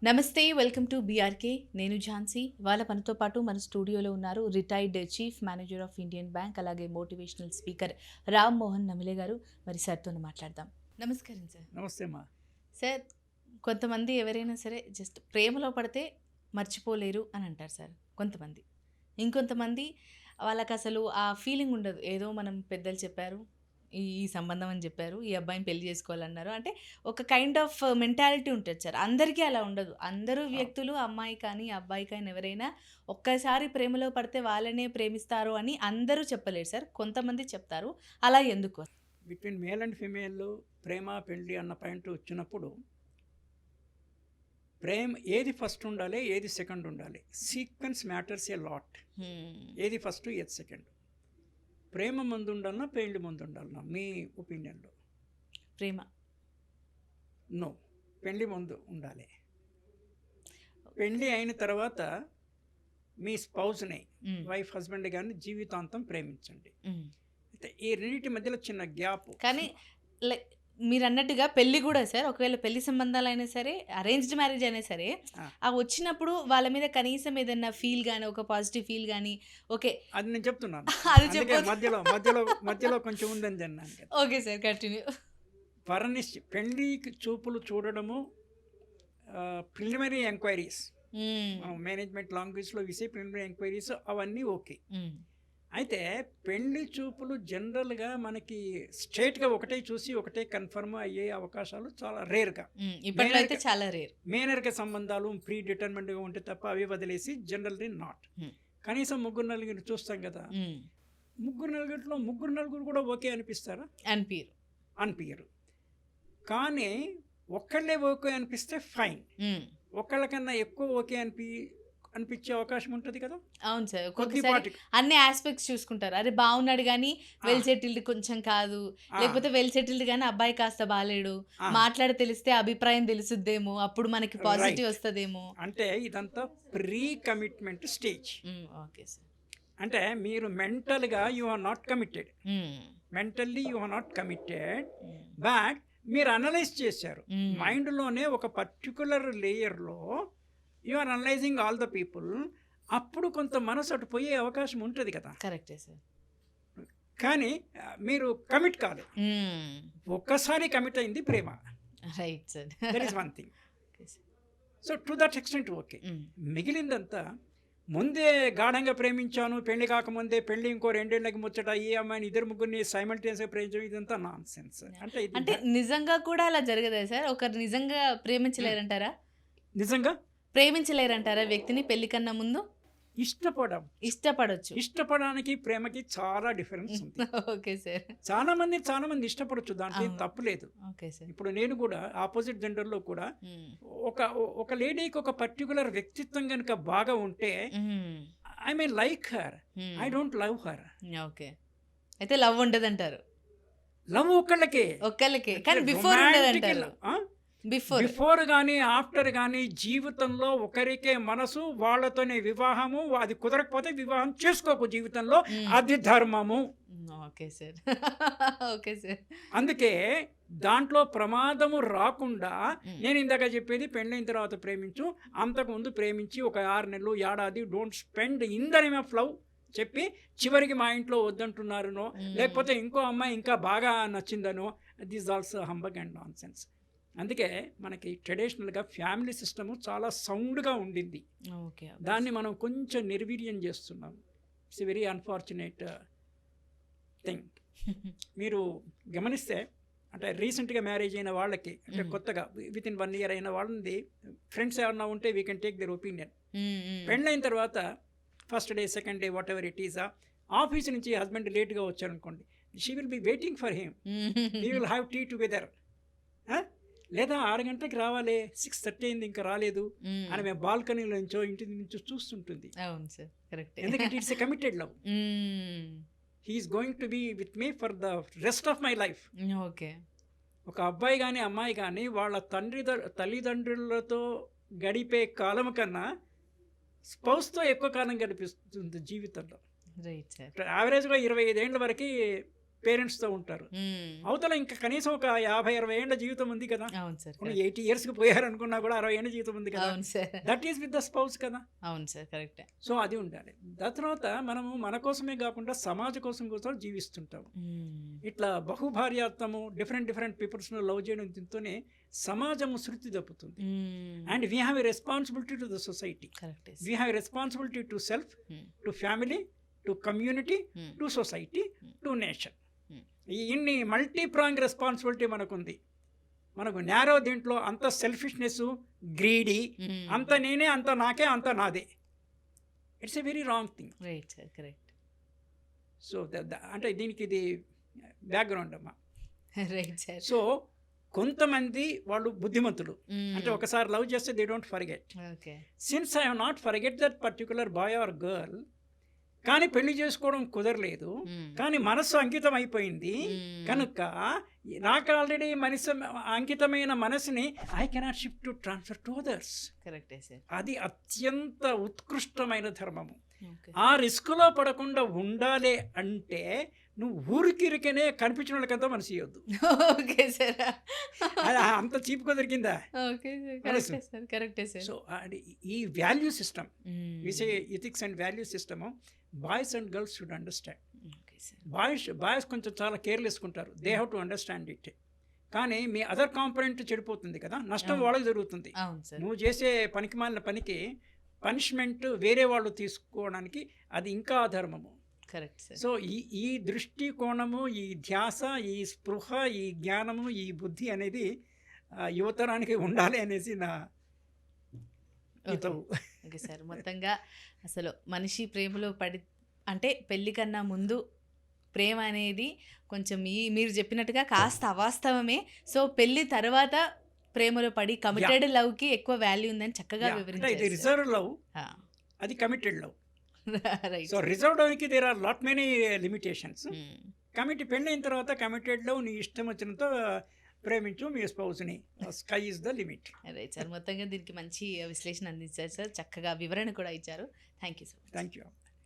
నమస్తే, welcome to BRK. నేను ఝాన్సీ. వాళ్ళ పనితో పాటు మన స్టూడియోలో ఉన్నారు retired chief manager of Indian bank, అలాగే మోటివేషనల్ స్పీకర్ రామ్ మోహన్ నమిలే గారు. మరి సార్తో మాట్లాడదాం. నమస్కారం సార్. నమస్తే అమ్మా. సార్, కొంతమంది ఎవరైనా సరే జస్ట్ ప్రేమలో పడితే మర్చిపోలేరు అని అంటారు సార్ కొంతమంది. ఇంకొంతమంది వాళ్ళకి అసలు ఆ ఫీలింగ్ ఉండదు. ఏదో మనం పెద్దలు చెప్పారు, ఈ సంబంధం అని చెప్పారు, ఈ అబ్బాయిని పెళ్లి చేసుకోవాలన్నారు అంటే ఒక కైండ్ ఆఫ్ మెంటాలిటీ ఉంటుంది సార్. అందరికీ అలా ఉండదు. అందరూ వ్యక్తులు, అమ్మాయి కానీ అబ్బాయి కానీ ఎవరైనా ఒక్కసారి ప్రేమలో పడితే వాళ్ళనే ప్రేమిస్తారు అని అందరూ చెప్పలేరు సార్. కొంతమంది చెప్తారు. అలా ఎందుకు? బిట్వీన్ మేల్ అండ్ ఫీమేల్ ప్రేమ పెళ్ళి అన్న పాయింట్ వచ్చినప్పుడు ప్రేమ ఏది ఫస్ట్ ఉండాలి, ఏది సెకండ్ ఉండాలి, సీక్వెన్స్ మ్యాటర్స్ ఏ లాట్. ఏది ఫస్ట్ ఏది సెకండ్? ప్రేమ ముందు ఉండాలన్నా పెళ్ళి ముందు ఉండాలన్నా మీ ఒపీనియన్లో? ప్రేమ. నో, పెళ్ళి ముందు ఉండాలి. పెళ్ళి అయిన తర్వాత మీ స్పౌస్ని, వైఫ్ హస్బెండ్ గారిని జీవితాంతం ప్రేమించండి. అయితే ఈ రెండింటి మధ్యలో చిన్న గ్యాప్. కానీ మీరు అన్నట్టుగా పెళ్లి కూడా సార్, ఒకవేళ పెళ్లి సంబంధాలు అయినా సరే, అరేంజ్డ్ మ్యారేజ్ అయినా సరే, ఆ వచ్చినప్పుడు వాళ్ళ మీద కనీసం ఏదన్నా ఫీల్ కానీ, ఒక పాజిటివ్ ఫీల్ కానీ, ఓకే అది నేను చెప్తున్నాను. అది చెప్పండి. మధ్యలో మధ్యలో మధ్యలో కొంచెం ఉందని అన్నాను కదా. Okay sir, continue. పెళ్లి చూపులు చూడడము, ప్రిలిమినరీ ఎంక్వైరీస్, మేనేజ్మెంట్ లాంగ్వేజ్లో విసే ప్రిలిమినరీ ఎంక్వైరీస్ అవన్నీ ఓకే. అయితే పెళ్లి చూపులు జనరల్గా మనకి స్ట్రైట్గా ఒకటే చూసి ఒకటే కన్ఫర్మ్ అయ్యే అవకాశాలు చాలా రేర్గా, చాలా రేర్. మేనర్గా సంబంధాలు ప్రీ డిటర్మెంట్గా ఉంటే తప్ప అవి వదిలేసి జనరల్లీ నాట్. కనీసం ముగ్గురు నలుగురు చూస్తాం కదా, ముగ్గురు నలుగురు కూడా ఓకే అనిపిస్తారా? అనిపించరు. కానీ ఒక్కళ్ళే ఓకే అనిపిస్తే ఫైన్, ఒక్కళ్ళకన్నా ఎక్కువ ఓకే అనిపించే అవకాశం ఉంటుంది కదా. అవును సార్, ఒక్కొక్కసారి అన్ని ఆస్పెక్ట్స్ చూసుకుంటారు. అరే బాగున్నాడు కానీ వెల్ సెటిల్డ్ కొంచెం కాదు, లేకపోతే వెల్ సెటిల్డ్ కానీ అబ్బాయి కాస్త బాలేడు, మాట్లాడి తెలిస్తే అభిప్రాయం తెలుసుద్దేమో, అప్పుడు మనకి పాజిటివ్ వస్తుందేమో. అంటే ఇదంతా pre commitment stage. Okay sir. అంటే మీరు మెంటల్గా you are not committed, mentally you are not committed, but మీరు అనలైజ్ చేశారు మైండ్లోనే ఒక పర్టికులర్ లేయర్లో. You are analysing all the people. అప్పుడు కొంత మనసు అటు పోయే అవకాశం ఉంటుంది కదా. కరెక్టే సార్. కానీ మీరు కమిట్ కాదు. ఒక్కసారి కమిట్ అయింది ప్రేమ. Right sir. That is one thing. So to that extent okay. మిగిలిందంతా ముందే గాఢంగా ప్రేమించాను, పెళ్లి కాకముందే పెళ్లి ఇంకో 2 ఏళ్ళకి ముచ్చట, ఈ అమ్మాయిని ఇద్దరు ముగ్గురిని సైమల్టేనియస్గా ప్రేమించడం, ఇదంతా నాన్ సెన్స్. అంటే నిజంగా కూడా అలా జరగదా సార్? ఒకరు నిజంగా ప్రేమించలేరంటారా? నిజంగా ప్రేమించలేరంటారా వ్యక్తిని పెళ్లి కన్నా ముందు? ఇష్టపడొచ్చు. ఇష్టపడడానికి ప్రేమకి చాలా డిఫరెన్స్ ఉంది. Okay sir. చాలా మంది ఇష్టపడొచ్చు, దాంట్లో తప్పు లేదు. Okay sir. ఇప్పుడు నేను కూడా ఆపోజిట్ జెండర్లో కూడా ఒక లేడీకి ఒక పర్టికులర్ వ్యక్తిత్వం కనుక బాగా ఉంటే I may like her, I don't love her. Okay. అయితే లవ్ ఉండదంటారు? లవ్ ఒక్కళ్ళకే కానీ బిఫోర్ ఉండదంటారు. బిఫోర్ కానీ ఆఫ్టర్ కానీ జీవితంలో ఒకరికే మనసు, వాళ్ళతోనే వివాహము. అది కుదరకపోతే వివాహం చేసుకోకు జీవితంలో, అది ధర్మము. Okay sir. Okay sir. అందుకే దాంట్లో ప్రమాదము రాకుండా నేను ఇందాక చెప్పేది, పెళ్ళైన తర్వాత ప్రేమించు, అంతకుముందు ప్రేమించి ఒక 6 నెలలు ఏడాది don't spend in the name of love చెప్పి చివరికి మా ఇంట్లో వద్దంటున్నారనో, లేకపోతే ఇంకో అమ్మాయి ఇంకా బాగా నచ్చిందనో, this also humbug and nonsense. అందుకే మనకి ట్రెడిషనల్గా ఫ్యామిలీ సిస్టము చాలా సౌండ్గా ఉండింది. దాన్ని మనం కొంచెం నిర్వీర్యం చేస్తున్నాం. It's a very unfortunate thing. మీరు గమనిస్తే, అంటే రీసెంట్గా మ్యారేజ్ అయిన వాళ్ళకి, అంటే కొత్తగా వితిన్ 1 year అయిన వాళ్ళది ఫ్రెండ్స్ ఎవరన్నా ఉంటే we can take their opinion. పెళ్ళైన తర్వాత first day, second day, whatever it is, office నుంచి హస్బెండ్ లేట్గా వచ్చారనుకోండి, she will be waiting for him, we will have tea together. లేదా 6 గంటలకు రావాలి, 6:30 అయింది ఇంకా రాలేదు అని మేము బాల్కనీలో నుంచో ఇంటి నుంచో చూస్తుంటుంది. ఎందుకంటే it's a committed love. He's going to be with me for the rest of my life. Okay. ఒక అబ్బాయి కానీ అమ్మాయి కానీ వాళ్ళ తల్లిదండ్రులతో గడిపే కాలం కన్నా స్పౌస్తో ఎక్కువ కాలం గడిపిస్తుంది జీవితంలో. యావరేజ్గా 25 ఏళ్ళ వరకు పేరెంట్స్తో ఉంటారు. అవతల ఇంకా కనీసం ఒక 50-60 ఏళ్ళ జీవితం ఉంది కదా. అవును సార్. 80 ఇయర్స్కి పోయారనుకున్నా కూడా 60 ఏళ్ళ జీవితం ఉంది కదా. అవును sir. That is with the spouse కదా. అవును సార్, కరెక్టే. సో అది ఉండాలి. దాని తర్వాత మనము మన కోసమే కాకుండా సమాజ కోసం కూడా జీవిస్తుంటాము. ఇట్లా బహుభార్యాత్వము డిఫరెంట్ పీపుల్స్ను లవ్ చేయడం దీంతోనే సమాజము శృతి తప్పుతుంది. And we have a responsibility to the society. We have a responsibility to self, to family, to community, to society, to nation. ఇన్ని మల్టీ ప్రాంగ్ రెస్పాన్సిబిలిటీ మనకుంది. మనకు నేరో దీంట్లో అంత సెల్ఫిష్నెస్, గ్రీడీ, అంత నేనే, అంత నాకే, అంత నాదే. It's a very wrong thing. Right sir, correct. So అంటే దీనికి ఇది బ్యాక్గ్రౌండ్ అమ్మా. Right sir. సో కొంతమంది వాళ్ళు బుద్ధిమంతులు, అంటే ఒకసారి లవ్ చేస్తే they don't forget. Since I have not forget that particular boy or girl, కానీ పెళ్లి చేసుకోవడం కుదరలేదు, కానీ మనస్సు అంకితం అయిపోయింది కనుక నాకు ఆల్రెడీ మనసు అంకితమైన మనసుని I cannot shift to transfer to others. కరెక్టే సార్. అది అత్యంత ఉత్కృష్టమైన ధర్మము. ఆ రిస్క్లో పడకుండా ఉండాలి అంటే నువ్వు ఊరికిరికనే కనిపించిన వాళ్ళకంతా మనసు ఇవ్వద్దు. Okay sir. అంత చీప్గా దొరికిందా? కరెక్టే సార్. సో ఈ వాల్యూ సిస్టమ్, విసే ethics and value system boys and girls should understand. Boys కొంచెం చాలా కేర్లెస్గా ఉంటారు. They have to understand it. కానీ మీ అదర్ కాంపొనెంట్ చెడిపోతుంది కదా, నష్టం వాళ్ళకి జరుగుతుంది. నువ్వు చేసే పనికిమాలిన పనికి పనిష్మెంట్ వేరే వాళ్ళు తీసుకోవడానికి అది ఇంకా అధర్మము. Correct sir. సో ఈ దృష్టికోణము, ఈ ధ్యాస, ఈ స్పృహ, ఈ జ్ఞానము, ఈ బుద్ధి అనేది యువతరానికి ఉండాలి అనేసి నా హితవు. Okay sir. మొత్తంగా అసలు మనిషి ప్రేమలో పడి, అంటే పెళ్ళి కన్నా ముందు ప్రేమ అనేది కొంచెం మీరు చెప్పినట్టుగా కాస్త అవాస్తవమే. సో పెళ్ళి తర్వాత ప్రేమలో పడి కమిటెడ్ లవ్కి ఎక్కువ వాల్యూ ఉందని చక్కగా వివరించారు. ఇది రిజర్వ్ లవ్, అది కమిటెడ్ లవ్. సో రిజర్వ్ లవ్కి there are lot many limitations. పెళ్ళైన తర్వాత కమిటెడ్ లవ్ నీ ఇష్టం వచ్చినంత ప్రేమించు మీ స్పౌస్ని. Sky is the limit. Right sir. మొత్తంగా దీనికి మంచి విశ్లేషణ అందించారు సార్, చక్కగా వివరణ కూడా ఇచ్చారు. Thank you sir. Thank you.